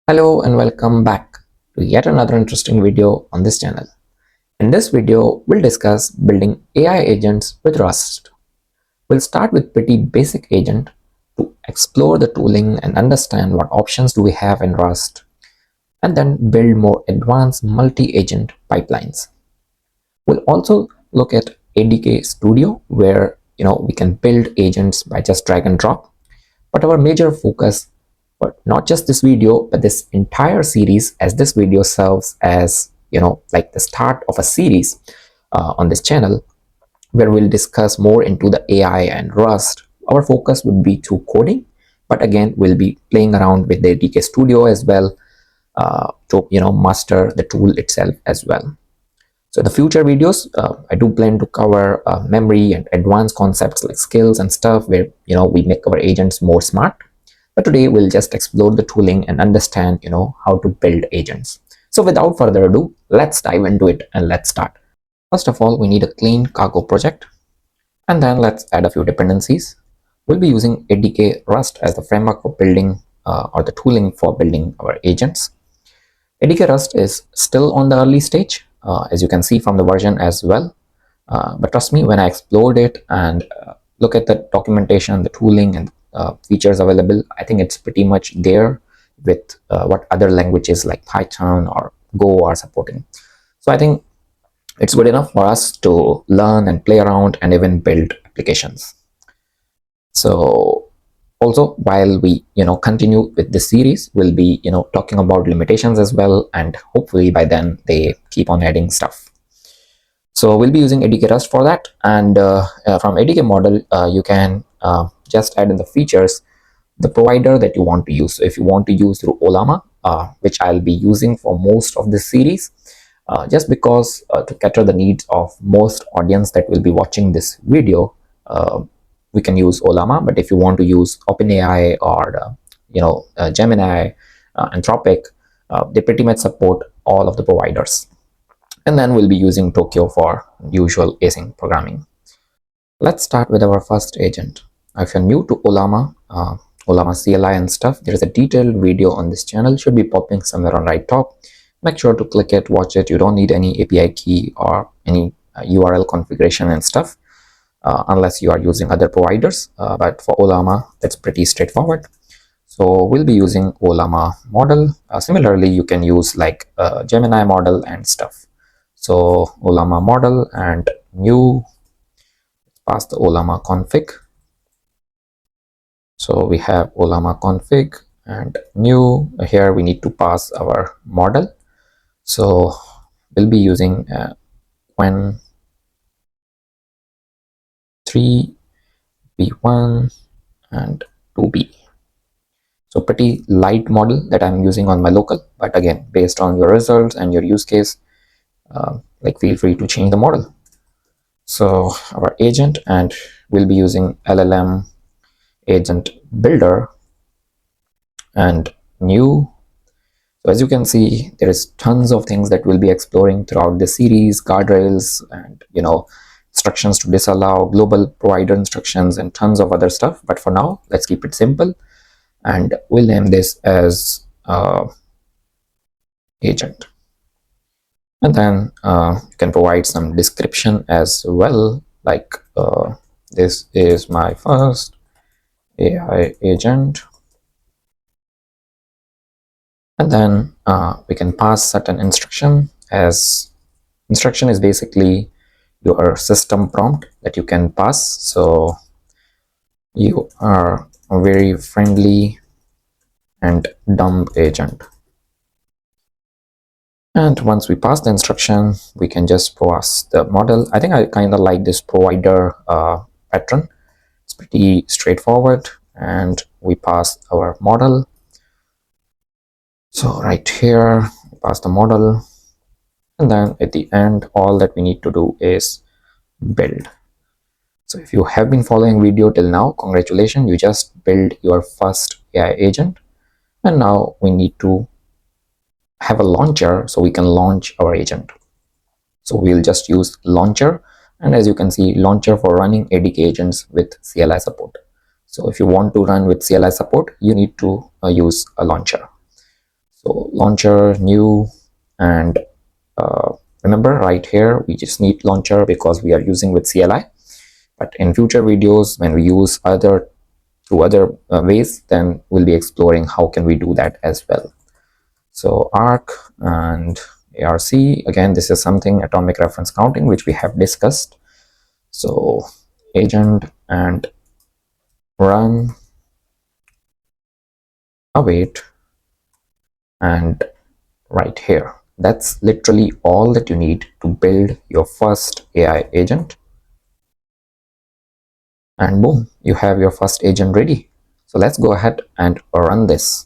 Hello and welcome back to yet another interesting video on this channel. In this video, we'll discuss building AI agents with Rust. We'll start with pretty basic agent to explore the tooling and understand what options do we have in Rust, and then build more advanced multi-agent pipelines. We'll also look at Adk Studio where we can build agents by just drag and drop, but our major focus for not just this video but this entire series, as this video serves as like the start of a series on this channel where we'll discuss more into the AI and Rust. Our focus would be to coding, but again we'll be playing around with the Adk Studio as well to master the tool itself as well. So in the future videos, I do plan to cover memory and advanced concepts like skills and stuff where we make our agents more smart. But today we'll just explore the tooling and understand how to build agents. So without further ado, let's dive into it and let's start. First of all, we need a clean cargo project, and then let's add a few dependencies. We'll be using Adk Rust as the framework for building or the tooling for building our agents. Adk Rust is still on the early stage, as you can see from the version as well. But trust me, when I explored it and look at the documentation, the tooling and features available, I think it's pretty much there with what other languages like Python or Go are supporting. So I think it's good enough for us to learn and play around and even build applications. So also, while we continue with this series, we'll be talking about limitations as well, and hopefully by then they keep on adding stuff. So we'll be using Adk Rust for that, and from Adk model you can just add in the features the provider that you want to use. So if you want to use through Ollama, which I'll be using for most of this series, just because to cater the needs of most audience that will be watching this video, we can use Ollama. But if you want to use OpenAI or Gemini, Anthropic, they pretty much support all of the providers. And then we'll be using Tokyo for usual async programming. Let's start with our first agent. If you're new to Ollama, Ollama CLI and stuff, there is a detailed video on this channel, should be popping somewhere on right top. Make sure to click it, watch it. You don't need any API key or any URL configuration and stuff unless you are using other providers, but for Ollama that's pretty straightforward. So we'll be using Ollama model. Similarly, you can use like Gemini model and stuff. So Ollama model and new, pass the Ollama config. So we have Ollama config and new. Here we need to pass our model. So we'll be using Qwen 3, B1 and 2B. So pretty light model that I'm using on my local, but again, based on your results and your use case, like feel free to change the model. So our agent, and we'll be using LLM agent builder and new. So as you can see, there is tons of things that we'll be exploring throughout the series, guardrails and instructions to disallow, global provider instructions, and tons of other stuff. But for now, let's keep it simple, and we'll name this as agent. And then you can provide some description as well, like this is my first AI agent. And then we can pass certain instruction, as instruction is basically your system prompt that you can pass. So you are a very friendly and dumb agent. And once we pass the instruction, we can just pass the model. I think I kind of like this provider pattern. It's pretty straightforward, and we pass our model. So right here, we pass the model, and then at the end, all that we need to do is build. So if you have been following video till now, congratulations, you just build your first AI agent. And now we need to have a launcher so we can launch our agent. So we'll just use launcher, and as you can see, launcher for running Adk agents with CLI support. So if you want to run with CLI support, you need to use a launcher. So launcher, new, and remember right here we just need launcher because we are using with CLI, but in future videos when we use other ways, then we'll be exploring how can we do that as well. So arc and ARC, again this is something atomic reference counting which we have discussed. So agent and run, await, and right here. That's literally all that you need to build your first AI agent. And boom, you have your first agent ready. So let's go ahead and run this.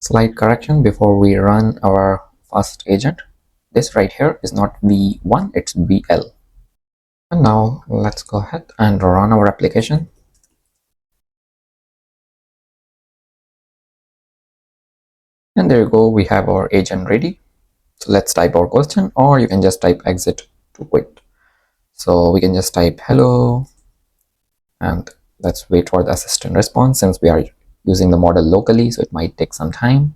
Slight correction before we run our first agent. This right here is not V1, it's VL. And now let's go ahead and run our application. And there you go, we have our agent ready. So let's type our question, or you can just type exit to quit. So we can just type hello, and let's wait for the assistant response since we are using the model locally, so it might take some time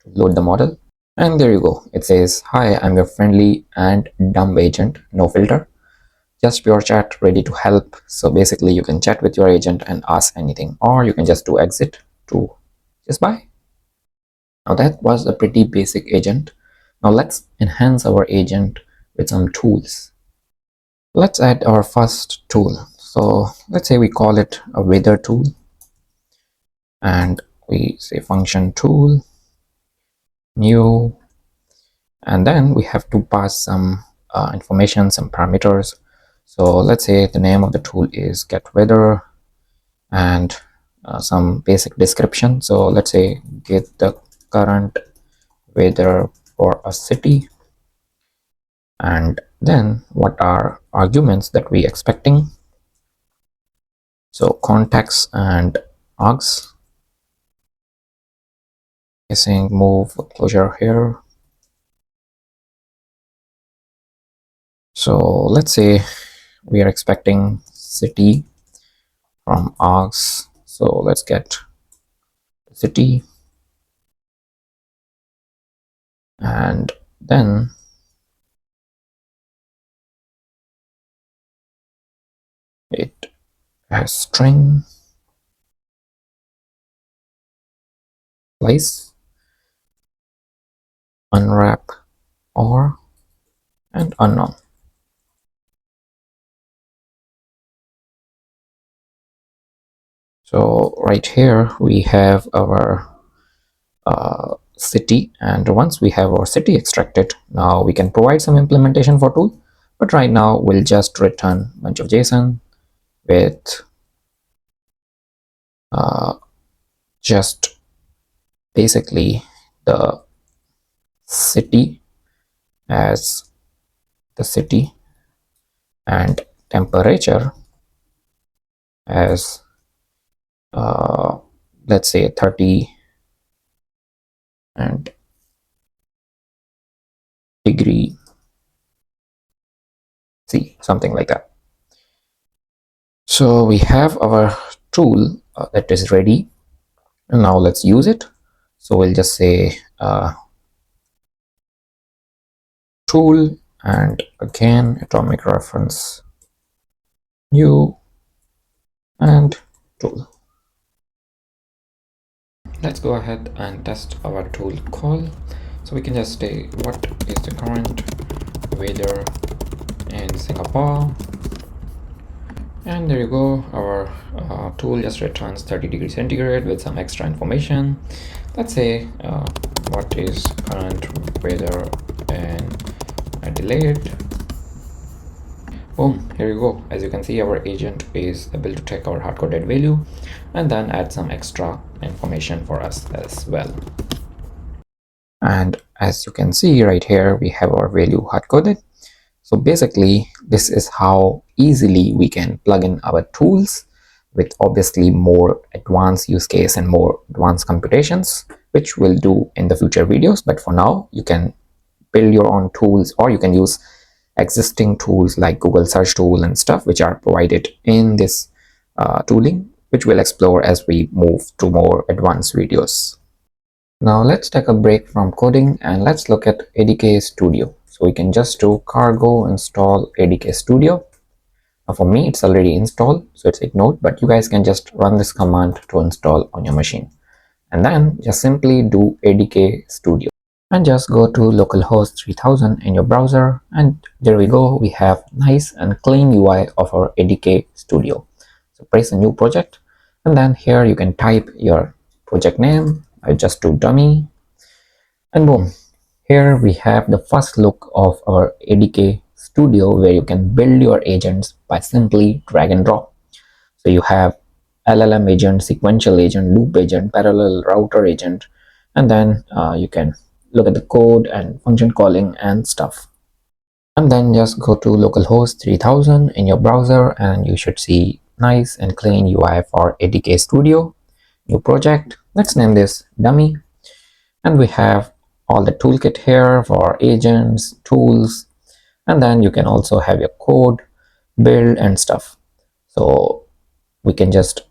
to load the model. And there you go, it says, hi, I'm your friendly and dumb agent, no filter, just pure chat, ready to help. So basically you can chat with your agent and ask anything, or you can just do exit to just bye. Now that was a pretty basic agent. Now let's enhance our agent with some tools. Let's add our first tool. So let's say we call it a weather tool, and we say function tool, new, and then we have to pass some information, some parameters. So let's say the name of the tool is get weather, and some basic description. So let's say get the current weather for a city, and then what are arguments that we expecting. So context and args, saying move closure here. So let's say we are expecting city from args. So let's get city, and then it has string, place, unwrap, or, and unknown. So right here we have our city, and once we have our city extracted, now we can provide some implementation for tool, but right now we'll just return a bunch of JSON with just basically the city as the city and temperature as let's say 30 and degree C, something like that. So we have our tool that is ready, and now let's use it. So we'll just say tool, and again atomic reference new and tool. Let's go ahead and test our tool call. So we can just say what is the current weather in Singapore, and there you go, our tool just returns 30 degrees centigrade with some extra information. Let's say what is current weather in Adelaide. Boom, here you go. As you can see, our agent is able to take our hard-coded value and then add some extra information for us as well. And as you can see right here, we have our value hard-coded. So basically, this is how easily we can plug in our tools with obviously more advanced use case and more advanced computations, which we'll do in the future videos. But for now, you can build your own tools, or you can use existing tools like Google search tool and stuff, which are provided in this tooling, which we'll explore as we move to more advanced videos. Now let's take a break from coding and let's look at Adk Studio. So we can just do cargo install Adk Studio. Now for me, it's already installed, so it's ignored, but you guys can just run this command to install on your machine. And then just simply do Adk Studio and just go to localhost 3000 in your browser, and there we go, we have nice and clean UI of our Adk Studio. So press a new project, and then here you can type your project name. I just do dummy, and boom, here we have the first look of our Adk Studio, where you can build your agents by simply drag and drop. So you have LLM agent, sequential agent, loop agent, parallel router agent, and then you can look at the code and function calling and stuff. And then just go to localhost 3000 in your browser, and you should see nice and clean UI for Adk Studio. New project. Let's name this dummy. And we have all the toolkit here for agents, tools, and then you can also have your code, build, and stuff. So we can just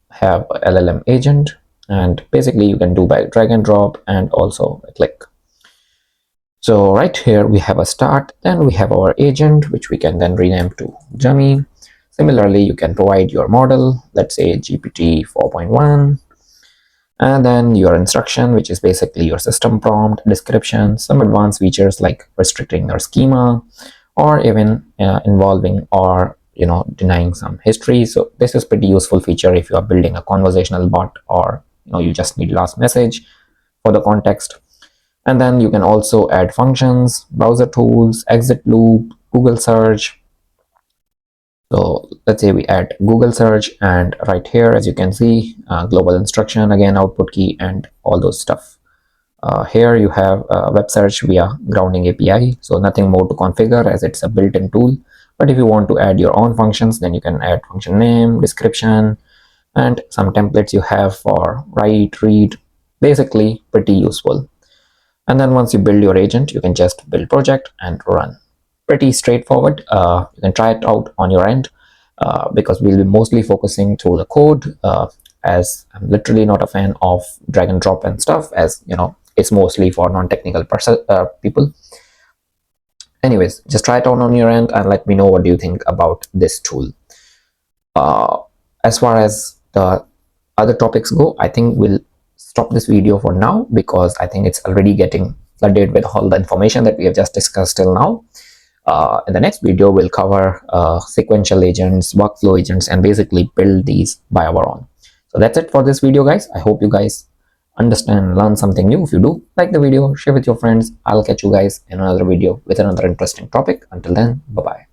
have a LLM agent, and basically you can do by drag and drop and also a click. So right here we have a start, then we have our agent, which we can then rename to dummy. Similarly, you can provide your model, let's say GPT 4.1, and then your instruction, which is basically your system prompt, description, some advanced features like restricting your schema, or even involving or denying some history. So this is pretty useful feature if you are building a conversational bot, or you just need last message for the context. And then you can also add functions, browser tools, exit loop, Google search. So let's say we add Google search, and right here, as you can see, global instruction, again output key, and all those stuff. Here you have web search via grounding API, so nothing more to configure as it's a built-in tool. But if you want to add your own functions, then you can add function name, description, and some templates you have for write, read. Basically pretty useful. And then once you build your agent, you can just build project and run. Pretty straightforward. You can try it out on your end, because we'll be mostly focusing through the code, as I'm literally not a fan of drag and drop and stuff, as it's mostly for non-technical people. Anyways, just try it out on your end and let me know what do you think about this tool. As far as the other topics go, I think we'll stop this video for now, because I think it's already getting flooded with all the information that we have just discussed till now. In the next video, we'll cover sequential agents, workflow agents, and basically build these by our own. So that's it for this video, guys. I hope you guys understand and learn something new. If you do, like the video, share with your friends. I'll catch you guys in another video with another interesting topic. Until then, bye-bye.